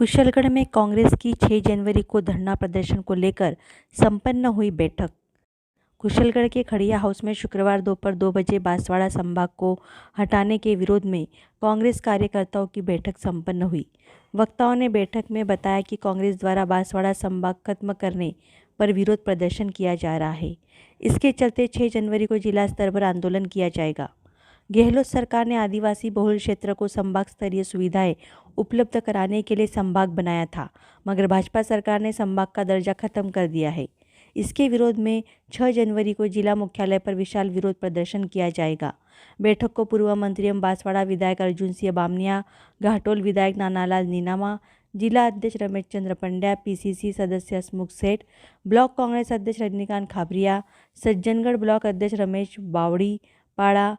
कुशलगढ़ में कांग्रेस की 6 जनवरी को धरना प्रदर्शन को लेकर संपन्न हुई बैठक। कुशलगढ़ के खड़िया हाउस में शुक्रवार दोपहर 2 बजे बांसवाड़ा संभाग को हटाने के विरोध में कांग्रेस कार्यकर्ताओं की बैठक संपन्न हुई। वक्ताओं ने बैठक में बताया कि कांग्रेस द्वारा बांसवाड़ा संभाग खत्म करने पर विरोध प्रदर्शन किया जा रहा है। इसके चलते 6 जनवरी को जिला स्तर पर आंदोलन किया जाएगा। गहलोत सरकार ने आदिवासी बहुल क्षेत्र को संभाग स्तरीय सुविधाएं उपलब्ध कराने के लिए संभाग बनाया था, मगर भाजपा सरकार ने संभाग का दर्जा खत्म कर दिया है। इसके विरोध में 6 जनवरी को जिला मुख्यालय पर विशाल विरोध प्रदर्शन किया जाएगा। बैठक को पूर्व मंत्री एवं बांसवाड़ा विधायक अर्जुन सिंह बामनिया, घाटोल विधायक नानालाल नीनामा, जिला अध्यक्ष रमेश चंद्र पंड्या, पीसीसी सदस्य हसमुख सेठ, ब्लॉक कांग्रेस अध्यक्ष रजनीकांत खाबरिया, सज्जनगढ़ ब्लॉक अध्यक्ष रमेश बावड़ी पाड़ा,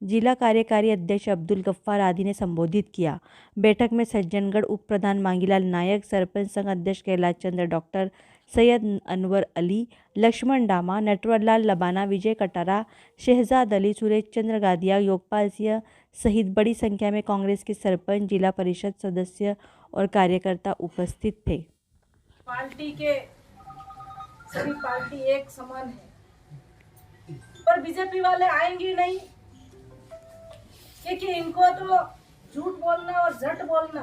जिला कार्यकारी अध्यक्ष अब्दुल गफ्फार आदि ने संबोधित किया। बैठक में सज्जनगढ़ उप प्रधान मांगीलाल नायक, सरपंच संघ अध्यक्ष कैलाश चंद्र, डॉक्टर सैयद अनवर अली, लक्ष्मण डामा, नटवरलाल लबाना, विजय कटारा, शहजाद अली, सुरेश चंद्र गादिया, योगपाल सिंह सहित बड़ी संख्या में कांग्रेस के सरपंच, जिला परिषद सदस्य और कार्यकर्ता उपस्थित थे। पार्टी के सभी पार्टी एक समान है, पर बीजेपी वाले आएंगे नहीं, क्योंकि इनको तो झूठ बोलना और झट बोलना,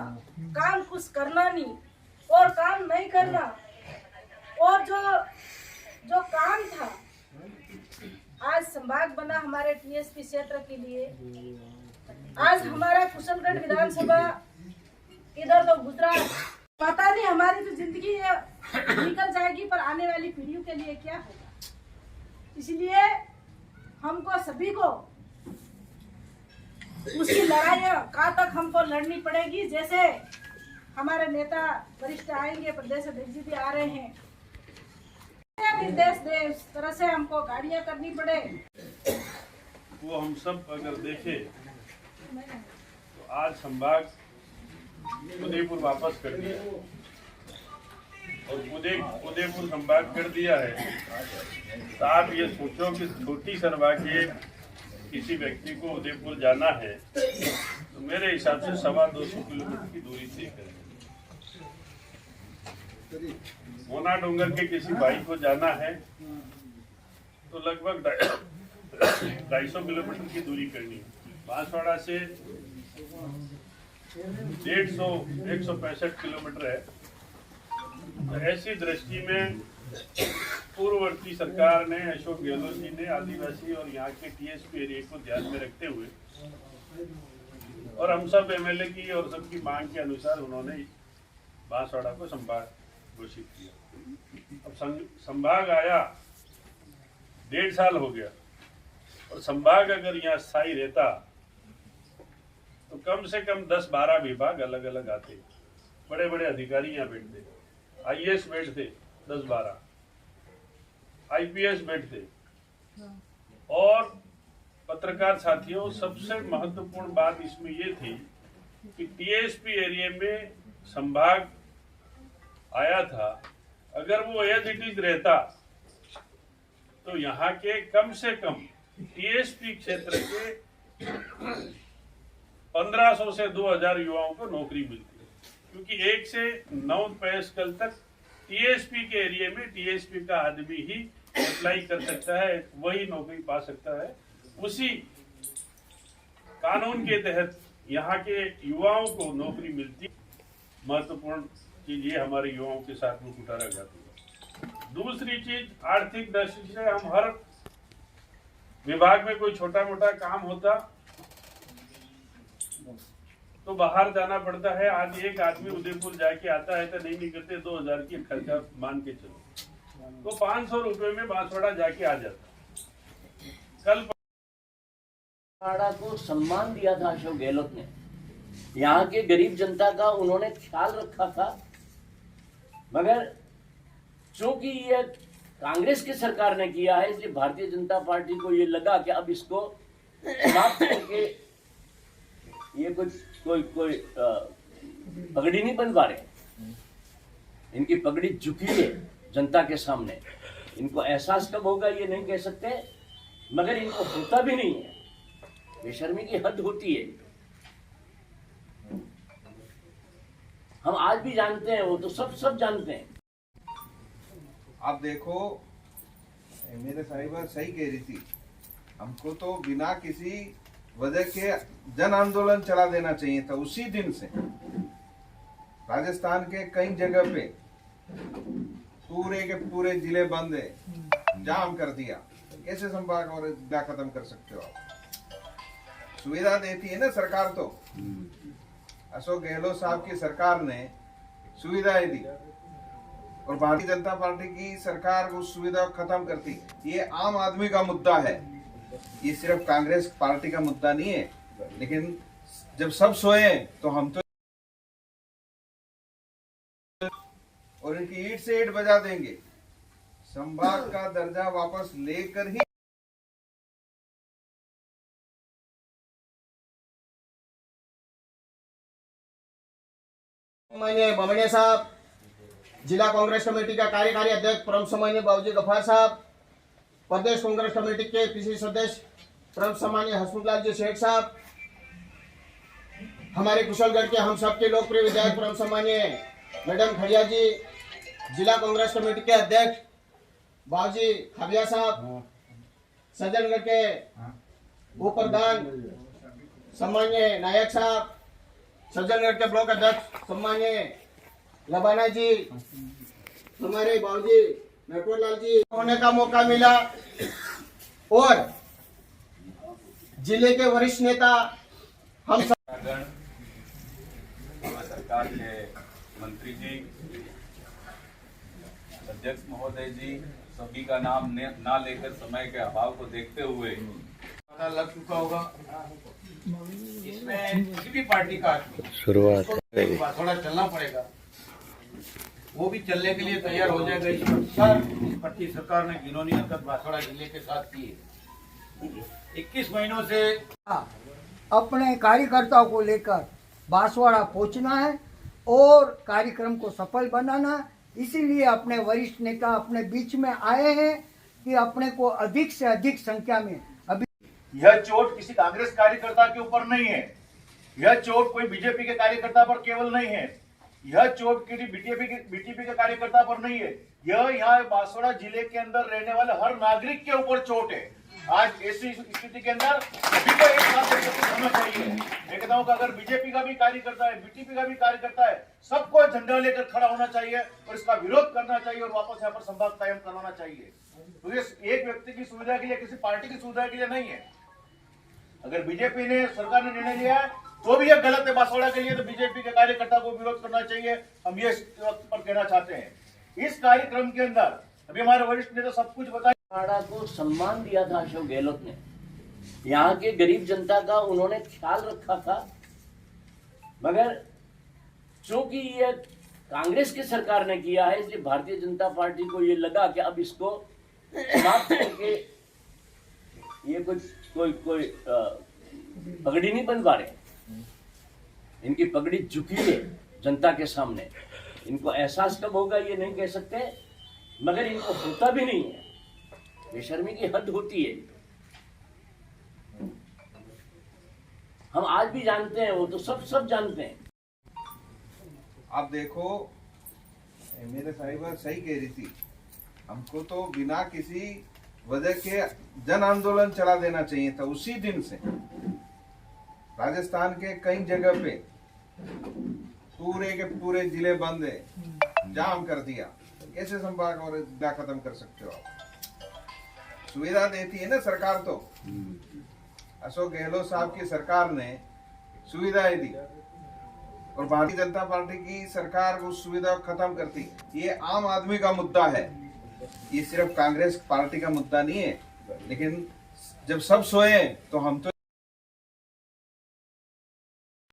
काम कुछ करना नहीं और काम नहीं करना। और जो काम था, आज संभाग बना हमारे टीएसपी क्षेत्र के लिए। आज हमारा कुशलगढ़ विधानसभा इधर तो गुजरात, पता नहीं हमारी तो जिंदगी निकल जाएगी, पर आने वाली पीढ़ियों के लिए क्या होगा। इसलिए हमको सभी को उसकी लड़ाई कहाँ तक हमको लड़नी पड़ेगी। जैसे हमारे नेता वरिष्ठ आएंगे, प्रदेश अध्यक्ष जी भी आ रहे हैं, निर्देश दे उस तरह से हमको गाड़ियां करनी पड़े। वो हम सब अगर देखें तो आज संभाग उदयपुर वापस कर दिया और उदयपुर संभाग कर दिया है। तो आप ये सोचो कि छोटी संभाग के किसी व्यक्ति को उदयपुर जाना है तो मेरे हिसाब से 250 किलोमीटर की दूरी तय करें। मोना डोंगर के किसी भाई को जाना है तो लगभग 250 किलोमीटर की दूरी करनी है। बांसवाड़ा से 165 किलोमीटर है। तो ऐसी दृष्टि में पूर्ववर्ती सरकार ने, अशोक गहलोत जी ने आदिवासी और यहाँ के टीएसपी एरिया को ध्यान में रखते हुए और हम सब एमएलए की और सबकी मांग के अनुसार उन्होंने बांसवाड़ा को संभाग घोषित किया। अब संभाग आया 1.5 साल हो गया और संभाग अगर यहाँ स्थायी रहता तो कम से कम 10-12 विभाग अलग अलग आते, बड़े बड़े अधिकारी यहाँ बैठते, आईएएस बैठते 10-12, आईपीएस बैठते। और पत्रकार साथियों, सबसे महत्वपूर्ण बात इसमें ये थी कि टीएसपी एरिया में संभाग आया था, अगर वो एज इट इज रहता तो यहाँ के कम से कम टीएसपी क्षेत्र के 1500 से 2000 युवाओं को नौकरी मिलती है, क्योंकि 1 से 9 पेशकल तक टीएसपी के एरिया में टीएसपी का आदमी ही अप्लाई कर सकता है, वही नौकरी पा सकता है। उसी कानून के तहत यहाँ के युवाओं को नौकरी मिलती। महत्वपूर्ण चीज ये हमारे युवाओं के साथ में कुठाराघात हुआ। दूसरी चीज, आर्थिक दृष्टि से हम हर विभाग में कोई छोटा मोटा काम होता तो बाहर जाना पड़ता है। आज एक आदमी उदयपुर जाके आता है तो नहीं करते 2000 की खर्चा मान के चलो, तो 500 रुपए में बांसवाड़ा जाके आ जाता। कल बांसवाड़ा को सम्मान दिया था अशोक गहलोत ने, यहाँ के गरीब जनता का उन्होंने ख्याल रखा था। मगर चूंकि ये कांग्रेस की सरकार ने किया है, इसलिए भारतीय जनता पार्टी को ये लगा कि अब इसको समाप्त करके ये कोई पगड़ी नहीं बन पा रहे। इनकी पगड़ी झुकी है जनता के सामने। इनको एहसास कब होगा ये नहीं कह सकते, मगर इनको होता भी नहीं है। बेशर्मी की हद होती है। हम आज भी जानते हैं, वो तो सब जानते हैं। आप देखो, मेरे साहिबा सही कह रही थी, हमको तो बिना किसी वजह के जन आंदोलन चला देना चाहिए था। उसी दिन से राजस्थान के कई जगह पे पूरे के पूरे जिले बंद है, जाम कर दिया। कैसे संभाग और जिला खत्म कर सकते हो आप? सुविधा देती है ना सरकार। तो अशोक गहलोत साहब की सरकार ने सुविधाएं दी और भारतीय जनता पार्टी की सरकार उस सुविधा को खत्म करती। ये आम आदमी का मुद्दा है, ये सिर्फ कांग्रेस पार्टी का मुद्दा नहीं है। लेकिन जब सब सोए तो हम तो और इनकी ईंट से ईंट बजा देंगे। संभाग का दर्जा वापस लेकर ही सम्माननीय बामणिया साहब, जिला कांग्रेस कमेटी का कार्यकारी अध्यक्ष परम सम्माननीय बाबूजी गफार साहब, प्रदेश कांग्रेस कमेटी के पीसीसी सदस्य परम सम्माननीय हसमुखलाल जी शेख साहब, हमारे कुशलगढ़ के हम सबके लोकप्रिय विधायक परम सम्माननीय मैडम खड़िया जी, जिला कांग्रेस कमेटी के अध्यक्ष बाबूजी खाबिया साहब, सज्जनगढ़ के उप प्रधान सम्माननीय नायक साहब, सज्जनगढ़ के ब्लॉक अध्यक्ष सम्माननीय लबाना जी, हमारे बाबूजी नटवरलाल जी होने का मौका मिला और जिले के वरिष्ठ नेता हम सरकार के मंत्री जी, अध्यक्ष महोदय जी, सभी का नाम ना लेकर समय के अभाव को देखते हुए लग चुका होगा। इसमें किसी भी पार्टी का शुरुआत थोड़ा चलना पड़ेगा, वो भी चलने के लिए तैयार हो जाएगा। इस पार्टी सरकार ने घिनौनी हरकत बांसवाड़ा जिले के साथ की है। 21 महीनों से अपने कार्यकर्ताओं को लेकर बांसवाड़ा पहुंचना है और कार्यक्रम को सफल बनाना। इसीलिए अपने वरिष्ठ नेता अपने बीच में आए हैं कि अपने को अधिक से अधिक संख्या में अभी यह चोट किसी कांग्रेस कार्यकर्ता के ऊपर नहीं है, यह चोट कोई बीजेपी के कार्यकर्ता पर केवल नहीं है, यह चोट किसी बीटीपी के कार्यकर्ता पर नहीं है, यह यहाँ बांसवाड़ा जिले के अंदर रहने वाले हर नागरिक के ऊपर चोट है। आज ऐसी स्थिति के अंदर सभी को एक साथ एकत्रित होना चाहिए। मैं कहता हूँ कि अगर बीजेपी का भी कार्यकर्ता है, बीटीपी का भी कार्यकर्ता है, सबको झंडा लेकर खड़ा होना चाहिए और इसका विरोध करना चाहिए और वापस यहाँ पर संवाद कायम करवाना चाहिए। तो ये एक व्यक्ति की सुविधा के लिए, किसी पार्टी की सुविधा के लिए नहीं है। अगर बीजेपी ने, सरकार ने निर्णय लिया है तो भी यह गलत है बांसवाड़ा के लिए, तो बीजेपी के कार्यकर्ता को विरोध करना चाहिए। हम ये वक्त पर कहना चाहते हैं। इस कार्यक्रम के अंदर अभी हमारे वरिष्ठ नेता सब कुछ बताया। बांसवाड़ा को सम्मान दिया था अशोक गहलोत ने, यहाँ के गरीब जनता का उन्होंने ख्याल रखा था। मगर चूंकि ये कांग्रेस की सरकार ने किया है, इसलिए भारतीय जनता पार्टी को ये लगा कि अब इसको समाप्त करके ये कोई पगड़ी नहीं बन पा रहे। इनकी पगड़ी झुकी है जनता के सामने। इनको एहसास कब होगा ये नहीं कह सकते, मगर इनको होता भी नहीं है। बेशर्मी की हद होती है। हम आज भी जानते हैं, वो तो सब जानते हैं। आप देखो, मेरे साहिबा सही कह रही थी, हमको तो बिना किसी वजह के जन आंदोलन चला देना चाहिए था। उसी दिन से राजस्थान के कई जगह पे पूरे के पूरे जिले बंद है, जाम कर दिया। कैसे संभाग और जिला खत्म कर सकते हो आप? सुविधा देती है ना सरकार। तो अशोक गहलोत साहब की सरकार ने सुविधाएं दी और भारतीय जनता पार्टी की सरकार उस सुविधा को खत्म करती। ये आम आदमी का मुद्दा है, ये सिर्फ कांग्रेस पार्टी का मुद्दा नहीं है। लेकिन जब सब सोए तो हम तो